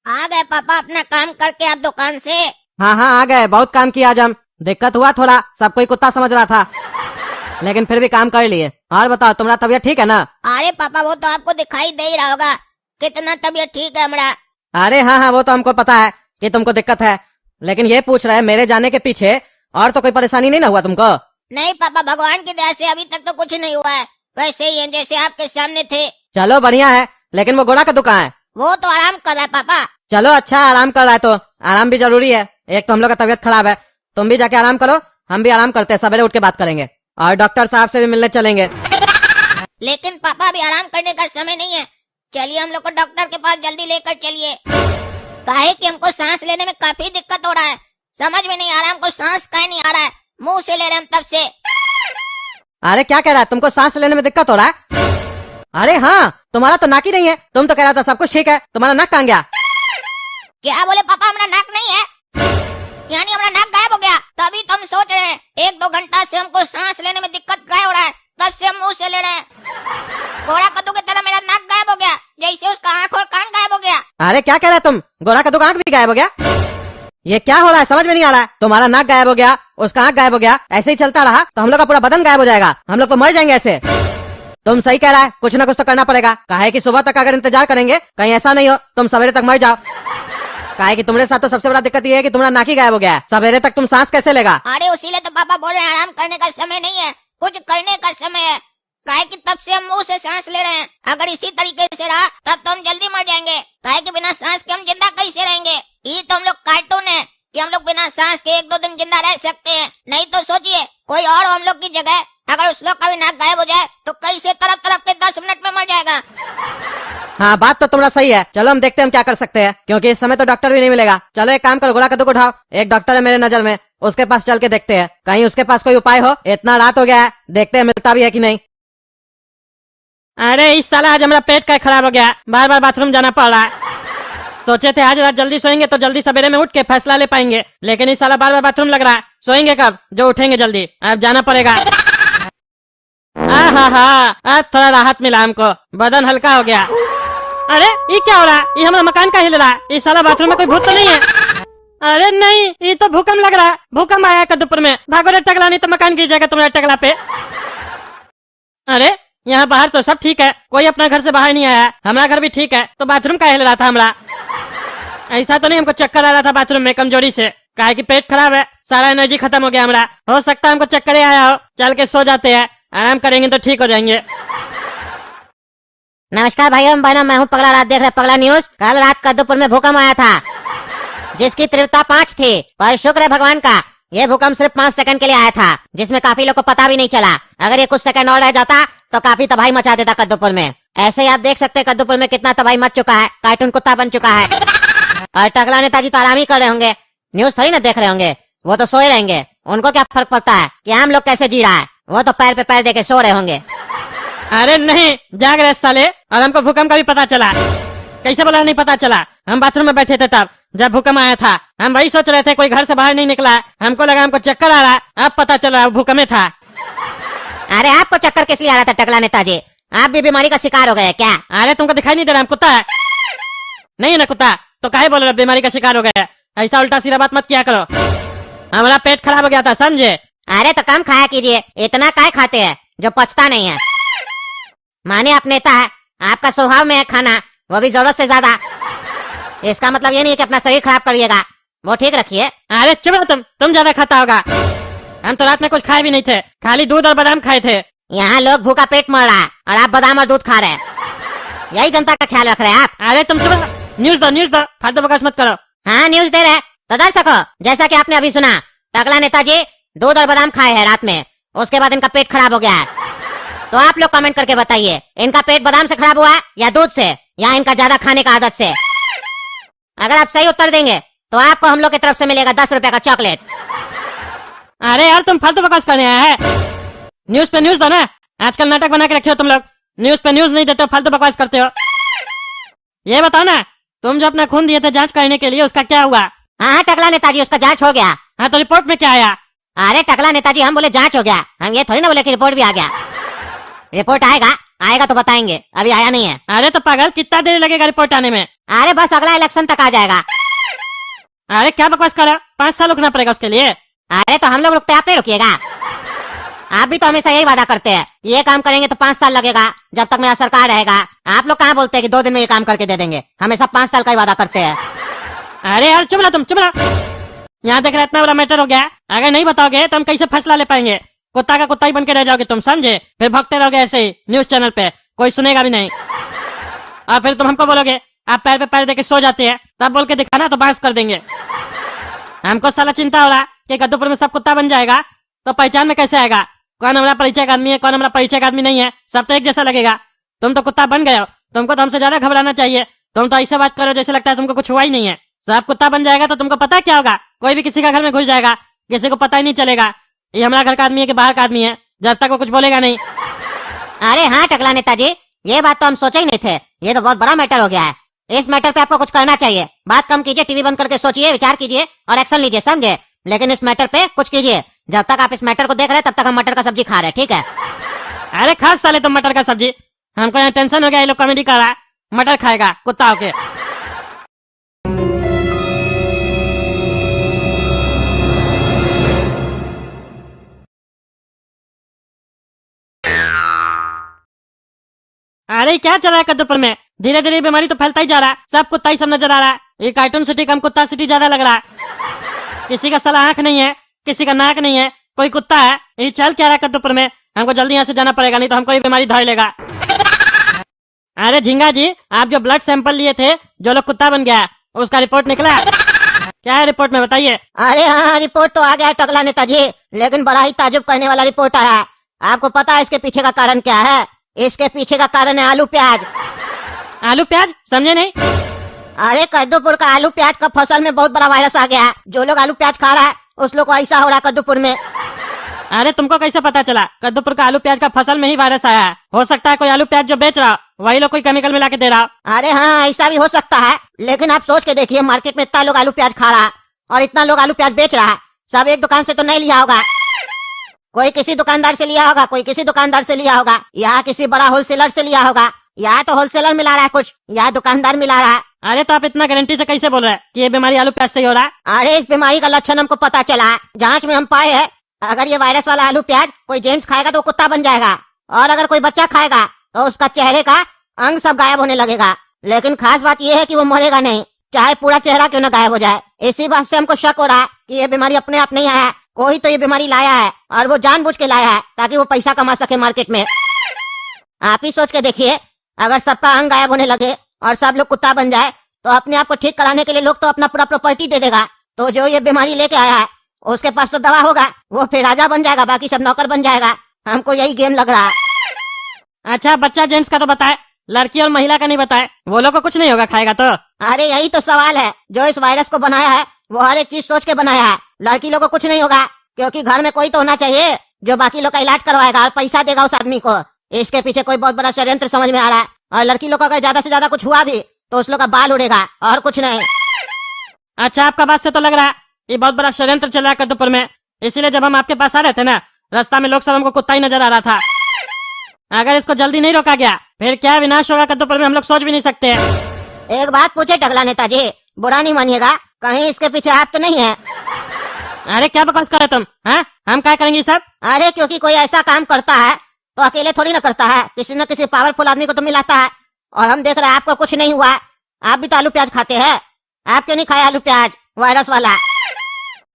आ गए पापा अपना काम करके आप दुकान से। हाँ हाँ आ गए, बहुत काम किया आज हम। दिक्कत हुआ थोड़ा, सब कोई कुत्ता समझ रहा था, लेकिन फिर भी काम कर लिए। और बताओ तुम्हारा तबीयत ठीक है ना? अरे पापा वो तो आपको दिखाई दे ही रहा होगा कितना तबीयत ठीक है हमारा। अरे हाँ हाँ वो तो हमको पता है कि तुमको दिक्कत है, लेकिन ये पूछ रहे हैं मेरे जाने के पीछे और तो कोई परेशानी नहीं ना हुआ तुमको? नहीं पापा भगवान की दया से अभी तक तो कुछ नहीं हुआ है, वैसे ही है जैसे आपके सामने थे। चलो बढ़िया है, लेकिन वो गोरा कद्दू कहाँ है? वो तो आराम कर रहा है पापा। चलो अच्छा, आराम कर रहा है तो आराम भी जरूरी है। एक तो हम लोग का तबीयत खराब है, तुम भी जाके आराम करो, हम भी आराम करते हैं, सवेरे उठ के बात करेंगे और डॉक्टर साहब से भी मिलने चलेंगे। लेकिन पापा अभी आराम करने का समय नहीं है, चलिए हम लोग को डॉक्टर के पास जल्दी लेकर चलिए। काहे कि हमको सांस लेने में काफी दिक्कत हो रहा है, समझ में नहीं आ रहा हमको सांस काहे नहीं आ रहा है, मुंह से ले रहे हम तब से। अरे क्या कह रहा है, तुमको सांस लेने में दिक्कत हो रहा है? अरे हाँ, तुम्हारा तो नाक ही नहीं है, तुम तो कह रहा था सब कुछ ठीक है, तुम्हारा नाक कहाँ गया? क्या बोले पापा, हमारा नाक नहीं है? यानी हमारा नाक गायब हो गया? तभी तो हम सोच रहे हैं, 1-2 घंटा से हमको सांस लेने में दिक्कत गायब हो रहा है, तब से हम मुंह से ले रहे हैं। गोरा कद्दू की तरह मेरा नाक गायब हो गया, जैसे उसका आँख और कान गायब हो गया। अरे क्या कह रहा है तुम, गोरा कद्दू का आँख भी गायब हो गया? ये क्या हो रहा है, समझ में नहीं आ रहा है। तुम्हारा नाक गायब हो गया, उसका आँख गायब हो गया, ऐसे ही चलता रहा तो हम लोग का पूरा बदन गायब हो जाएगा, हम लोग तो मर जाएंगे ऐसे। तुम सही कह रहा है, कुछ ना कुछ तो करना पड़ेगा। काहे कि सुबह तक अगर इंतजार करेंगे कहीं ऐसा नहीं हो तुम सवेरे तक मर जाओ। काहे कि तुम्हारे साथ तो सबसे बड़ा दिक्कत ये है कि तुम्हारा नाक ही गायब हो गया है, सवेरे तक तुम सांस कैसे लेगा? अरे उसीलिए तो पापा बोल रहे हैं आराम करने का समय नहीं है, कुछ करने का समय है। काहे कि तब से हम मुंह से सांस ले रहे हैं, अगर इसी तरीके से रहा तब तो हम जल्दी मर जाएंगे। काहे कि बिना सांस के हम जिंदा कैसे रहेंगे? ये तो हम लोग कार्टून है कि हम लोग बिना सांस के 1-2 दिन जिंदा रह सकते हैं, नहीं तो सोचिए कोई और हम लोग की जगह अगर उस लोग का भी नाक गायब हो जाए तो कैसे तरफ तरफ के 10 मिनट में मर जाएगा। हाँ बात तो तुम्हारा सही है, चलो हम देखते हैं हम क्या कर सकते हैं, क्योंकि इस समय तो डॉक्टर भी नहीं मिलेगा। चलो एक काम करो, गोरा कद्दू को उठाओ, एक डॉक्टर है मेरे नजर में, उसके पास चल के देखते हैं, कहीं उसके पास कोई उपाय हो। इतना रात हो गया है, देखते हैं मिलता भी है कि नहीं। अरे इस साला आज हमारा पेट का खराब हो गया, बार बार बाथरूम जाना पड़ रहा है। सोचे थे आज रात जल्दी सोएंगे तो जल्दी सवेरे में उठ के फैसला ले पाएंगे, लेकिन इस साला बार बार बाथरूम लग रहा है। सोएंगे कब, जो उठेंगे जल्दी, अब जाना पड़ेगा। अब थोड़ा राहत मिला हमको, बदन हल्का हो गया। अरे ये क्या हो रहा है, ये हमारा मकान का हिल रहा है, इस साला बाथरूम में कोई भूत तो नहीं है? अरे नहीं, ये तो भूकंप लग रहा है, भूकंप आया कद्दूपुर में, भागो रे टकला, नहीं तो मकान गिर जाएगा तुम्हारे टकला पे। अरे यहाँ बाहर तो सब ठीक है, कोई अपना घर से बाहर नहीं आया, हमारा घर भी ठीक है, तो बाथरूम का हिल रहा था हमारा। ऐसा तो नहीं हमको चक्कर आ रहा था बाथरूम में कमजोरी से, काहे कि पेट खराब है, सारा एनर्जी खत्म हो गया हमारा, हो सकता है हमको चक्कर ही आया हो। चल के सो जाते हैं, आराम करेंगे तो ठीक हो जाएंगे। नमस्कार भाइयों बहनों, मैं हूँ पगला रात, देख रहे पगला न्यूज। कल रात कद्दूपुर में भूकंप आया था जिसकी तीव्रता 5 थी, पर शुक्र है भगवान का ये भूकंप सिर्फ 5 सेकंड के लिए आया था, जिसमें काफी लोग को पता भी नहीं चला। अगर ये कुछ सेकंड और रह जाता तो काफी तबाही मचा देता कद्दूपुर में। ऐसे ही आप देख सकते हैं कद्दूपुर में कितना तबाही मच चुका है, कार्टून कुत्ता बन चुका है। और टकला नेताजी तो आराम ही कर रहे होंगे, न्यूज थोड़ी ना देख रहे होंगे, वो तो सोए रहेंगे। उनको क्या फर्क पड़ता है कि हम लोग कैसे जी रहा है, वो तो पैर पे पैर देके सो रहे होंगे। अरे नहीं, जाग रहे साले, और हमको भूकंप का भी पता चला। कैसे बोला नहीं पता चला, हम बाथरूम में बैठे थे तब जब भूकंप आया था, हम वही सोच रहे थे, कोई घर से बाहर नहीं निकला है, हमको लगा हमको चक्कर आ रहा है, अब पता चला भूकंप था। अरे आपको चक्कर किस लिए आ रहा था टकला नेताजी, आप भी बीमारी का शिकार हो गए क्या? अरे तुमको दिखाई नहीं दे रहा हम कुत्ता है? नहीं है ना कुत्ता, तो काहे बोल रहे बीमारी का शिकार हो गए? ऐसा उल्टा सीधा बात मत किया करो, हमारा पेट खराब हो गया था समझे। अरे तो कम खाया कीजिए, इतना काय खाते हैं जो पचता नहीं है। माने आप नेता है, आपका स्वभाव में है खाना, वो भी जरूरत से ज्यादा। इसका मतलब ये नहीं है कि अपना शरीर खराब करिएगा, वो ठीक रखिए। अरे चुप रहो तुम ज्यादा खाता होगा, हम तो रात में कुछ खाए भी नहीं थे, खाली दूध और बादाम खाए थे। यहाँ लोग भूखा पेट मर रहा है और आप बादाम और दूध खा रहे हैं, यही जनता का ख्याल रख रहे हैं आप। अरे तुम चुप रहो, न्यूज दो, फालतू बकवास मत करो। हाँ न्यूज दे रहे तो दर्शकों, जैसा कि आपने अभी सुना, टकला नेताजी दूध और बादाम खाए हैं रात में, उसके बाद इनका पेट खराब हो गया है। तो आप लोग कमेंट करके बताइए, इनका पेट बादाम से खराब हुआ है या दूध से, या इनका ज्यादा खाने का आदत से। अगर आप सही उत्तर देंगे तो आपको हम लोग की तरफ से मिलेगा 10 रुपए का चॉकलेट। अरे यार तुम फालतू बकवास करने आया है, न्यूज पे न्यूज दो ना, आजकल नाटक बना के रखे हो तुम लोग, न्यूज पे न्यूज नहीं देते हो, फालतू बकवास करते हो। ये बताओ ना, तुम जो अपना खून दिए थे जांच करने के लिए, उसका क्या हुआ? हाँ टकला नेताजी, उसका जांच हो गया। हाँ तो रिपोर्ट में क्या आया? अरे टकला नेताजी, हम बोले जांच हो गया, हम ये थोड़ी ना बोले कि रिपोर्ट भी आ गया। रिपोर्ट आएगा आएगा तो बताएंगे, अभी आया नहीं है। अरे तो पागल, कितना देर लगेगा रिपोर्ट आने में? अरे बस अगला इलेक्शन तक आ जाएगा। अरे क्या बकवास कर रहे हो? 5 साल रुकना पड़ेगा उसके लिए? अरे तो हम लोग रुकते, आप नहीं रुकिएगा? आप भी तो हमेशा यही वादा करते हैं, ये काम करेंगे तो 5 साल लगेगा जब तक मेरा सरकार रहेगा। आप लोग कहाँ बोलते हैं कि 2 दिन में ये काम करके दे देंगे, हमेशा 5 साल का ही वादा करते हैं। अरे यार चुप रहो, तुम चुप रहो। यहाँ देख रहे इतना बड़ा मैटर हो गया, अगर नहीं बताओगे तो हम कैसे फैसला ले पाएंगे? कुत्ता का कुत्ता ही बन के रह जाओगे तुम, समझे? फिर भगते रहोगे ऐसे ही न्यूज चैनल पे, कोई सुनेगा भी नहीं। और फिर तुम हमको बोलोगे आप पैर पे पैर देके सो जाते हैं, तब बोल के दिखाना तो बांस कर देंगे। हमको साला चिंता हो रहा कि कद्दूपुर में सब कुत्ता बन जाएगा तो पहचान में कैसे आएगा कौन हमारा परिचय का आदमी है, कौन हमारा परिचय का आदमी नहीं है? सब तो एक जैसा लगेगा। तुम तो कुत्ता बन गए हो, तुमको तो हमसे ज्यादा घबराना चाहिए। तुम तो ऐसे बात करो जैसे लगता है तुमको कुछ हुआ ही नहीं है। सब कुत्ता बन जाएगा तो तुमको पता क्या होगा? कोई भी किसी का घर में घुस जाएगा, किसी को पता ही नहीं चलेगा ये हमारा घर का आदमी है कि बाहर का आदमी है, जब तक वो कुछ बोलेगा नहीं। अरे हाँ टकला नेताजी, ये बात तो हम सोचे ही नहीं थे, ये तो बहुत बड़ा मैटर हो गया है। इस मैटर पे आपको कुछ करना चाहिए। बात कम कीजिए, टीवी बंद करके सोचिए, विचार कीजिए और एक्शन लीजिए, समझे? लेकिन इस मैटर पे कुछ कीजिए। जब तक आप इस मैटर को देख रहे हैं तब तक हम मटर का सब्जी खा रहे हैं, ठीक है? अरे खास साले तुम मटर का सब्जी, हमको यहाँ टेंशन हो गया, ये लोग कॉमेडी कर रहा है, मटर खाएगा कुत्ता होके। अरे क्या चल रहा है कद्दूपुर में? धीरे धीरे बीमारी तो फैलता ही जा रहा है, सब कुत्ता ही सब नजर आ रहा है। ये कार्टून सिटी कम कुत्ता सिटी ज्यादा लग रहा है। किसी का साला आंख नहीं है, किसी का नाक नहीं है, कोई कुत्ता है। ये चल क्या रहा है कद्दूपुर में? हमको जल्दी यहाँ से जाना पड़ेगा, नहीं तो हमको ये बीमारी धर लेगा। अरे झिंगा जी, आप जो ब्लड सैंपल लिए थे, जो लोग कुत्ता बन गया, उसका रिपोर्ट निकला? क्या है रिपोर्ट में, बताइए। अरे हाँ, रिपोर्ट तो आ गया है टकला नेताजी, लेकिन बड़ा ही ताजुब करने वाला रिपोर्ट आया है। आपको पता है इसके पीछे का कारण क्या है? इसके पीछे का कारण है आलू प्याज। आलू प्याज? समझे नहीं। अरे कद्दूपुर का आलू प्याज का फसल में बहुत बड़ा वायरस आ गया है। जो लोग आलू प्याज खा रहा है उस लोग को ऐसा हो रहा है कद्दूपुर में। अरे तुमको कैसे पता चला कद्दूपुर का आलू प्याज का फसल में ही वायरस आया है? हो सकता है कोई आलू प्याज जो बेच रहा हो वही लोग कोई केमिकल मिला के दे रहा हो। अरे हाँ, ऐसा भी हो सकता है, लेकिन आप सोच के देखिए, मार्केट में इतना लोग आलू प्याज खा रहा है और इतना लोग आलू प्याज बेच रहा है, सब एक दुकान से तो नहीं लिया होगा। कोई किसी दुकानदार से लिया होगा, कोई किसी दुकानदार से लिया होगा, या किसी बड़ा होलसेलर से लिया होगा, या तो होलसेलर मिला रहा है कुछ, या दुकानदार मिला रहा है। अरे तो आप इतना गारंटी से कैसे बोल रहे हैं कि ये बीमारी आलू प्याज से ही हो रहा है? अरे इस बीमारी का लक्षण हमको पता चला है, जांच में हम पाए हैं। अगर ये वायरस वाला आलू प्याज कोई जेंट्स खाएगा तो वो कुत्ता बन जाएगा, और अगर कोई बच्चा खाएगा तो उसका चेहरे का अंग सब गायब होने लगेगा। लेकिन खास बात यह है कि वो मरेगा नहीं, चाहे पूरा चेहरा क्यों न गायब हो जाए। इसी बात से हमको शक हो रहा है कि ये बीमारी अपने आप नहीं आया है, कोई तो ये बीमारी लाया है, और वो जानबूझ के लाया है ताकि वो पैसा कमा सके मार्केट में। आप ही सोच के देखिए, अगर सबका अंग गायब होने लगे और सब लोग कुत्ता बन जाए तो अपने आप को ठीक कराने के लिए लोग तो अपना पूरा प्रॉपर्टी दे देगा। तो जो ये बीमारी लेके आया है उसके पास तो दवा होगा, वो फिर राजा बन जाएगा, बाकी सब नौकर बन जाएगा। हमको यही गेम लग रहा है। अच्छा बच्चा जेंट्स का तो बताए, लड़की और महिला का नहीं बताए, वो लोग को कुछ नहीं होगा खाएगा तो? अरे यही तो सवाल है, जो इस वायरस को बनाया है वो हर एक चीज सोच के बनाया है। लड़की लोग को कुछ नहीं होगा क्योंकि घर में कोई तो होना चाहिए जो बाकी लोग का इलाज करवाएगा और पैसा देगा उस आदमी को। इसके पीछे कोई बहुत बड़ा षड्यंत्र समझ में आ रहा है, और लड़की लोग को अगर ज्यादा से ज्यादा कुछ हुआ भी तो उस लोग का बाल उड़ेगा और कुछ नहीं। अच्छा आपका बात से तो लग रहा है ये बहुत बड़ा षड्यंत्र चल रहा है कद्दूपुर में, इसीलिए जब हम आपके पास आ रहे थे ना, रास्ता में लोग सब हमको कुत्ता ही नजर आ रहा था। अगर इसको जल्दी नहीं रोका गया फिर क्या विनाश होगा कद्दूपुर में हम लोग सोच भी नहीं सकते हैं। एक बात पूछे टकला नेताजी, बुरा नहीं मानिएगा, कहीं इसके पीछे आप तो नहीं है? अरे क्या बकवास कर रहे तुम? हाँ हम क्या करेंगे सब? अरे क्योंकि कोई ऐसा काम करता है तो अकेले थोड़ी ना करता है, किसी न किसी पावरफुल आदमी को तो मिलाता है। और हम देख रहे हैं आपको कुछ नहीं हुआ, आप भी तो आलू प्याज खाते हैं, आप क्यों नहीं खाए आलू प्याज वायरस वाला?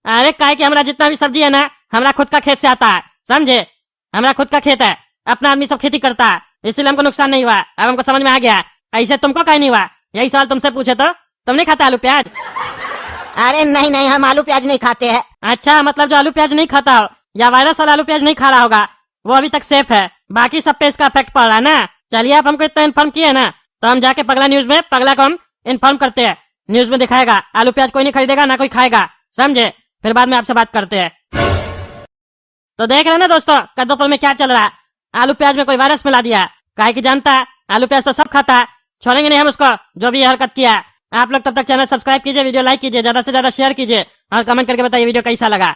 अरे काय कि हमारा जितना भी सब्जी है ना, हमारा खुद का खेत से आता है, समझे? हमारा खुद का खेत है, अपना आदमी सब खेती करता है, इसलिए हमको नुकसान नहीं हुआ। अब हमको समझ में आ गया, ऐसे तुमको कहीं नहीं हुआ। यही सवाल तुमसे पूछे तो तुम नहीं खाता आलू प्याज? अरे नहीं नहीं, हम आलू प्याज नहीं खाते हैं। अच्छा मतलब जो आलू प्याज नहीं खाता हो या वायरस वाला आलू प्याज नहीं खा रहा होगा वो अभी तक सेफ है, बाकी सब पे इसका इफेक्ट पड़ रहा है ना। चलिए आप हमको इतना इन्फॉर्म किए ना, तो हम जाके पगला न्यूज में पगला को हम इन्फॉर्म करते हैं, न्यूज में दिखाएगा आलू प्याज कोई नहीं खरीदेगा ना कोई खाएगा, समझे? फिर बाद में आपसे बात करते हैं। तो देख रहे हैं ना दोस्तों कद्दूपुर में क्या चल रहा है, आलू प्याज में कोई वायरस मिला दिया। काहे की जानता है आलू प्याज तो सब खाता है, छोड़ेंगे नहीं हम उसको जो भी ये हरकत किया है। आप लोग तब तक चैनल सब्सक्राइब कीजिए, वीडियो लाइक कीजिए, ज्यादा से ज्यादा शेयर कीजिए और कमेंट करके बताइए वीडियो कैसा लगा।